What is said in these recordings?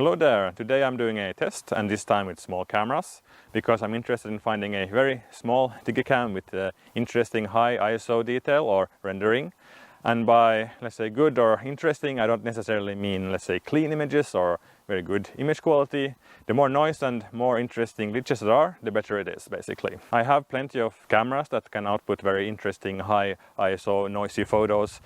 Hello there! Today I'm doing a test, and this time with small cameras, because I'm interested in finding a very small Digicam with interesting high ISO detail or rendering. And by, let's say, good or interesting, I don't necessarily mean, let's say, clean images or very good image quality. The more noise and more interesting glitches there are, the better it is, basically. I have plenty of cameras that can output very interesting high ISO noisy photos.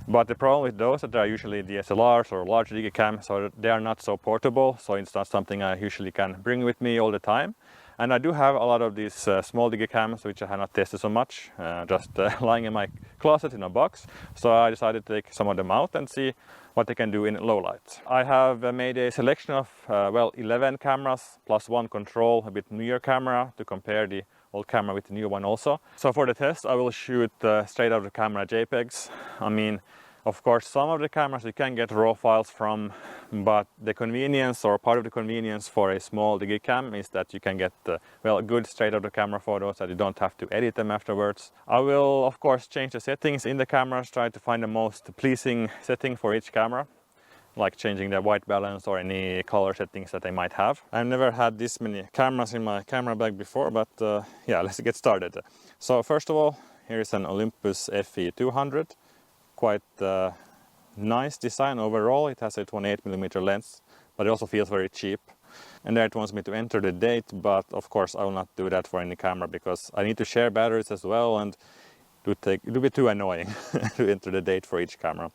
But the problem with those is that they are usually DSLRs or large Digicams, so they are not so portable, so it's not something I usually can bring with me all the time. And I do have a lot of these small Digicams which I have not tested so much, just lying in my closet in a box. So I decided to take some of them out and see what they can do in low light. I have made a selection of, 11 cameras plus one control, a bit newer camera to compare the old camera with the new one also. So for the test I will shoot straight out of the camera JPEGs. I mean, of course some of the cameras you can get raw files from, but the convenience or part of the convenience for a small Digicam is that you can get good straight out of the camera photos, that you don't have to edit them afterwards. I will of course change the settings in the cameras, try to find the most pleasing setting for each camera, like changing the white balance or any color settings that I might have. I've never had this many cameras in my camera bag before, but yeah, let's get started. So first of all, here is an Olympus FE-200. Quite nice design overall. It has a 28mm lens, but it also feels very cheap. And there it wants me to enter the date, but of course I will not do that for any camera because I need to share batteries as well, and it would be too annoying to enter the date for each camera.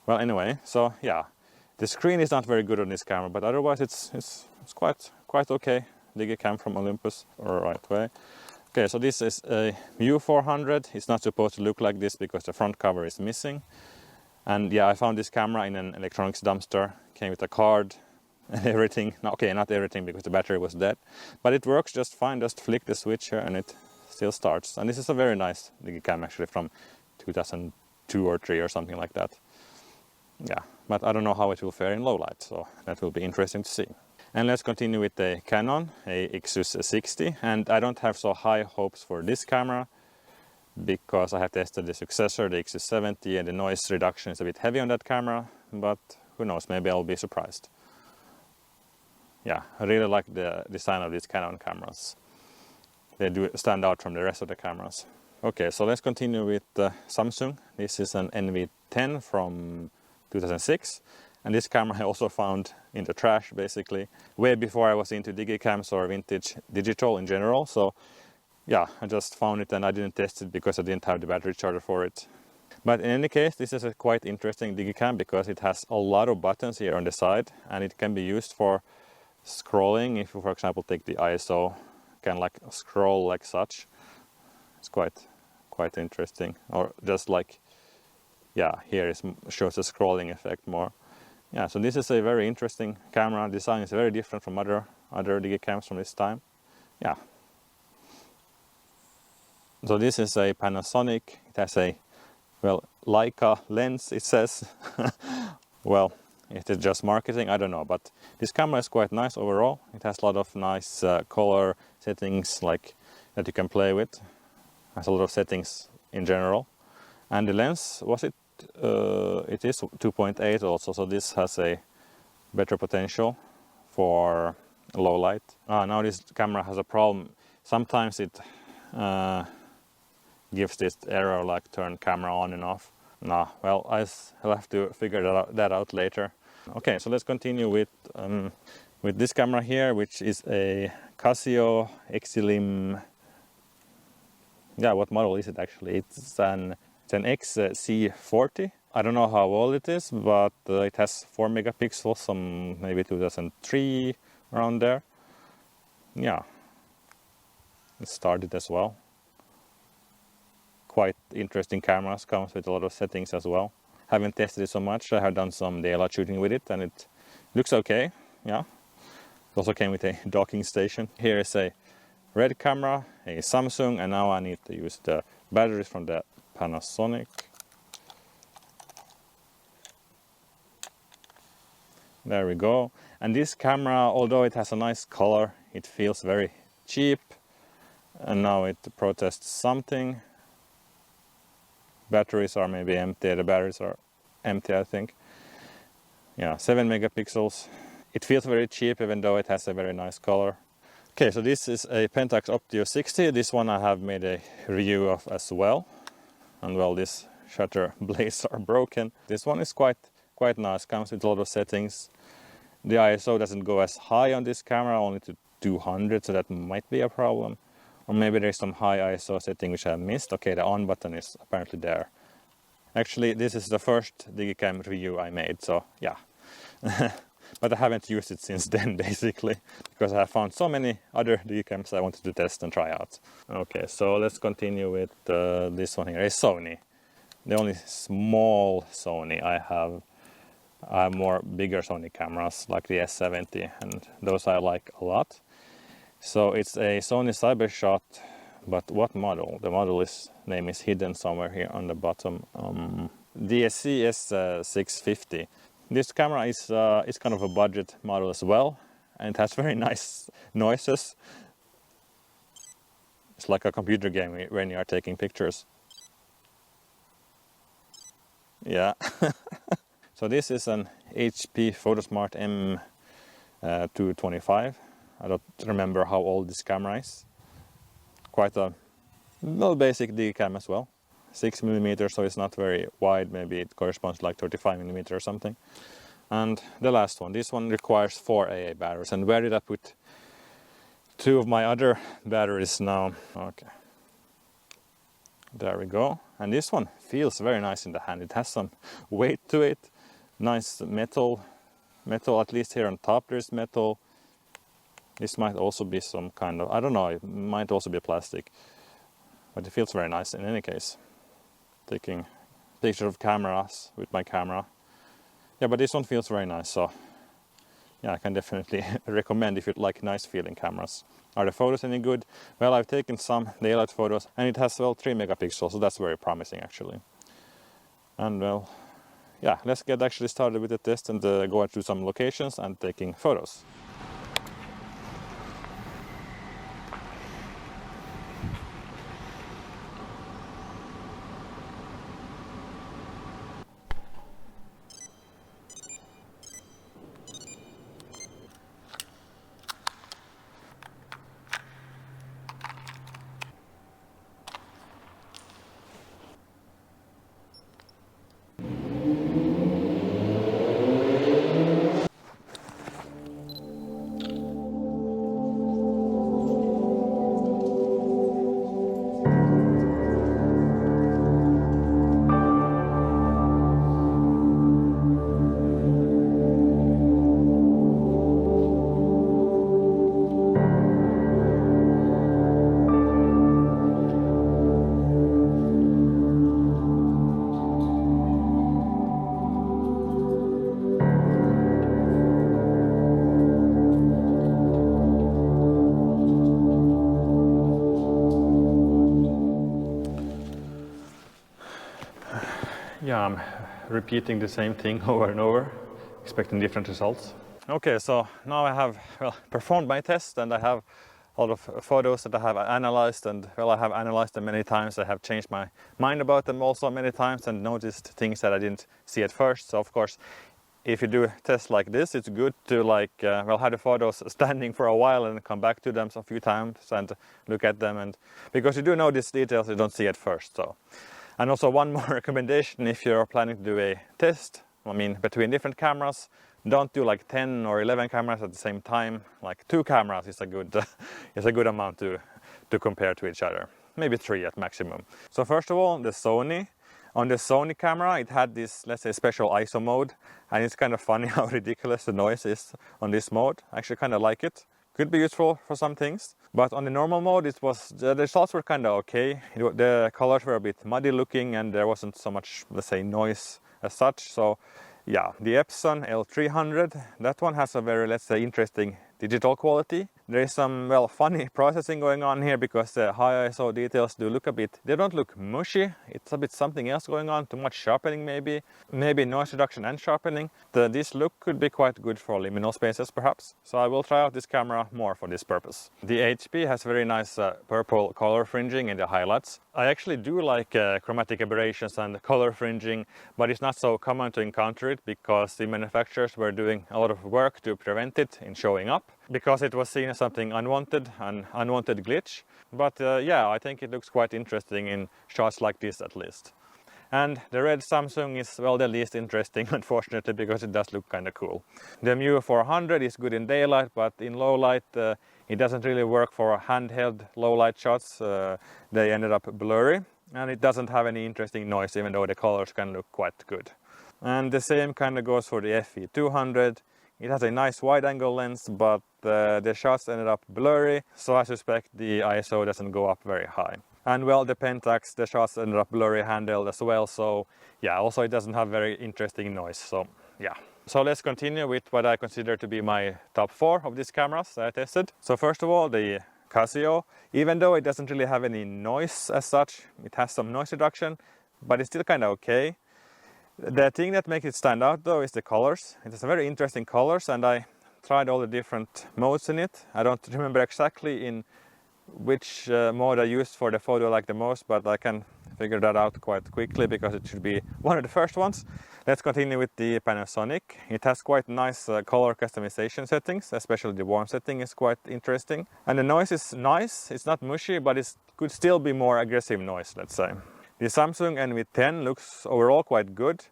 Well, anyway, so yeah. The screen is not very good on this camera, but otherwise it's quite okay. Digicam from Olympus, all right way. Okay, so this is a Mju-400. It's not supposed to look like this because the front cover is missing. And yeah, I found this camera in an electronics dumpster. Came with a card and everything. Okay, not everything because the battery was dead, but it works just fine. Just flick the switch here and it still starts. And this is a very nice Digicam actually from 2002 or 3 or something like that. Yeah, but I don't know how it will fare in low light, so that will be interesting to see. And let's continue with the Canon Ixus 60, and I don't have so high hopes for this camera because I have tested the successor, the Ixus 70, and the noise reduction is a bit heavy on that camera, but who knows, maybe I'll be surprised. Yeah, I really like the design of these Canon cameras. They do stand out from the rest of the cameras. Okay, so let's continue with Samsung. This is an NV10 from 2006, and this camera I also found in the trash basically way before I was into Digicams or vintage digital in general. So yeah, I just found it and I didn't test it because I didn't have the battery charger for it. But in any case, this is a quite interesting Digicam because it has a lot of buttons here on the side and it can be used for scrolling. If you, for example, take the ISO, can like scroll like such. It's quite interesting. Or just like, yeah, here it shows the scrolling effect more. Yeah, so this is a very interesting camera. Design is very different from other Digicams from this time. Yeah. So this is a Panasonic. It has a, Leica lens, it says. Well, it is just marketing, I don't know. But this camera is quite nice overall. It has a lot of nice color settings like that you can play with. It has a lot of settings in general. And the lens, it is 2.8 also, so this has a better potential for low light. Now this camera has a problem. Sometimes it gives this error like turn camera on and off. Well, I'll have to figure that out later. Okay, so let's continue with this camera here, which is a Casio Exilim. Yeah, what model is it actually? It's an XC40. I don't know how old it is, but it has 4 megapixels, some maybe 2003 around there. Yeah, it started as well. Quite interesting cameras, comes with a lot of settings as well. Haven't tested it so much. I have done some daylight shooting with it and it looks okay. Yeah, it also came with a docking station. Here is a red camera, a Samsung, and now I need to use the batteries from the Panasonic. There we go. And this camera, although it has a nice color, it feels very cheap. And now it protests something. Batteries are maybe empty. The batteries are empty, I think. Yeah, 7 megapixels. It feels very cheap even though it has a very nice color. Okay, so this is a Pentax Optio 60. This one I have made a review of as well. And well, this shutter blades are broken. This one is quite nice, comes with a lot of settings. The ISO doesn't go as high on this camera, only to 200, so that might be a problem. Or maybe there's some high ISO setting which I missed. Okay, the on button is apparently there. Actually, this is the first Digicam review I made, so yeah. But I haven't used it since then, basically, because I have found so many other Digicams I wanted to test and try out. Okay, so let's continue with this one here, a Sony. The only small Sony I have more bigger Sony cameras, like the S70, and those I like a lot. So it's a Sony Cybershot, but what model? The model name is hidden somewhere here on the bottom. DSC S650. This camera is kind of a budget model as well, and it has very nice noises. It's like a computer game when you are taking pictures. Yeah. So this is an HP Photosmart M425. I don't remember how old this camera is. Quite a little basic Digicam as well. 6mm, so it's not very wide. Maybe it corresponds to like 35mm or something. And the last one. This one requires 4 AA batteries. And where did I put 2 of my other batteries now? Okay. There we go. And this one feels very nice in the hand. It has some weight to it. Nice metal, at least here on top there's metal. This might also be some kind of, I don't know, it might also be plastic. But it feels very nice in any case. Taking pictures of cameras with my camera. Yeah, but this one feels very nice, so yeah, I can definitely recommend if you'd like nice feeling cameras. Are the photos any good? Well, I've taken some daylight photos and it has, well, 3 megapixels, so that's very promising actually. And well, yeah, let's get actually started with the test and go to some locations and taking photos. Yeah, I'm repeating the same thing over and over, expecting different results. Okay, so now I have performed my test and I have a lot of photos that I have analyzed, and well, I have analyzed them many times. I have changed my mind about them also many times and noticed things that I didn't see at first. So of course, if you do a test like this, it's good to have the photos standing for a while and come back to them a few times and look at them, and because you do notice details you don't see at first. So. And also one more recommendation, if you're planning to do a test, I mean between different cameras, don't do like 10 or 11 cameras at the same time. Like 2 cameras is a good amount to compare to each other. Maybe 3 at maximum. So first of all, the Sony. On the Sony camera it had this, let's say, special ISO mode, and it's kind of funny how ridiculous the noise is on this mode. I actually kind of like it. Could be useful for some things. But on the normal mode, the results were kind of okay. The colors were a bit muddy looking and there wasn't so much, let's say, noise as such. So yeah, the Epson L300, that one has a very, let's say, interesting digital quality. There is some, well, funny processing going on here because the high ISO details do look a bit, they don't look mushy. It's a bit something else going on, too much sharpening maybe noise reduction and sharpening. This look could be quite good for liminal spaces perhaps. So I will try out this camera more for this purpose. The HP has very nice purple color fringing in the highlights. I actually do like chromatic aberrations and color fringing, but it's not so common to encounter it because the manufacturers were doing a lot of work to prevent it in showing up, because it was seen as something unwanted, an unwanted glitch. But yeah, I think it looks quite interesting in shots like this at least. And the red Samsung is, well, the least interesting, unfortunately, because it does look kind of cool. The Mju-400 is good in daylight, but in low light it doesn't really work for handheld low light shots. They ended up blurry, and it doesn't have any interesting noise, even though the colors can look quite good. And the same kind of goes for the FE-200. It has a nice wide angle lens, but the shots ended up blurry, so I suspect the ISO doesn't go up very high. And well, the Pentax, the shots ended up blurry handheld as well, so yeah, also it doesn't have very interesting noise, so yeah. So let's continue with what I consider to be my top 4 of these cameras that I tested. So first of all, the Casio. Even though it doesn't really have any noise as such, it has some noise reduction, but it's still kind of okay. The thing that makes it stand out though is the colors. It has very interesting colors, and I tried all the different modes in it. I don't remember exactly in which mode I used for the photo like the most, but I can figure that out quite quickly because it should be one of the first ones. Let's continue with the Panasonic. It has quite nice color customization settings, especially the warm setting is quite interesting. And the noise is nice, it's not mushy, but it could still be more aggressive noise, let's say. The Samsung NV10 looks overall quite good.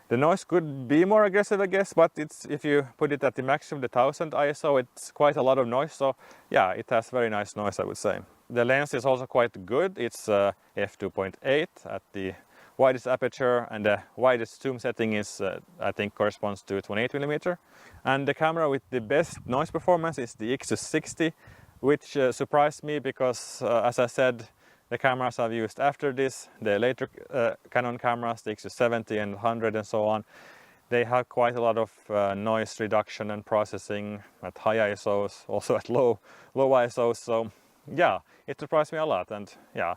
The noise could be more aggressive, I guess, but it's, if you put it at the maximum, the 1000 ISO, it's quite a lot of noise. So yeah, it has very nice noise, I would say. The lens is also quite good. It's f2.8 at the widest aperture, and the widest zoom setting is, I think, corresponds to 28mm. And the camera with the best noise performance is the Ixus 60, which surprised me because, as I said, the cameras I've used after this, the later Canon cameras, the Ixus 70 and 100 and so on, they have quite a lot of noise reduction and processing at high ISOs, also at low ISOs. So yeah, it surprised me a lot. And yeah,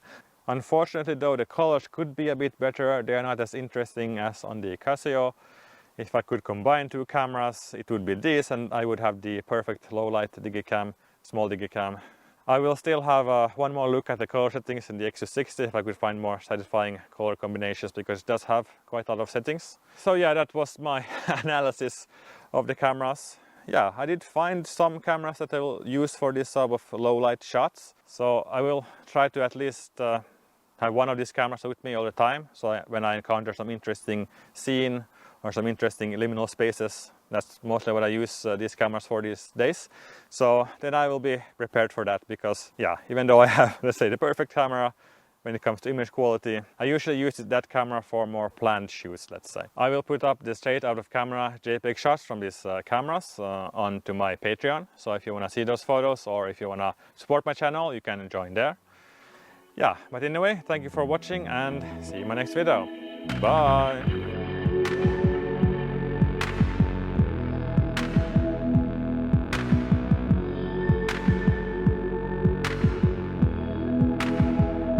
unfortunately though, the colors could be a bit better. They are not as interesting as on the Casio. If I could combine 2 cameras, it would be this, and I would have the perfect low light Digicam, small Digicam. I will still have one more look at the color settings in the Ixus 60 if I could find more satisfying color combinations, because it does have quite a lot of settings. So yeah, that was my analysis of the cameras. Yeah, I did find some cameras that I will use for this sort of low light shots. So I will try to at least have one of these cameras with me all the time. So when I encounter some interesting scene or some interesting liminal spaces, that's mostly what I use these cameras for these days. So then I will be prepared for that, because yeah, even though I have, let's say, the perfect camera when it comes to image quality, I usually use that camera for more planned shoots, let's say. I will put up the straight out of camera JPEG shots from these cameras onto my Patreon. So if you want to see those photos, or if you want to support my channel, you can join there. Yeah, but anyway, thank you for watching, and see you in my next video. Bye!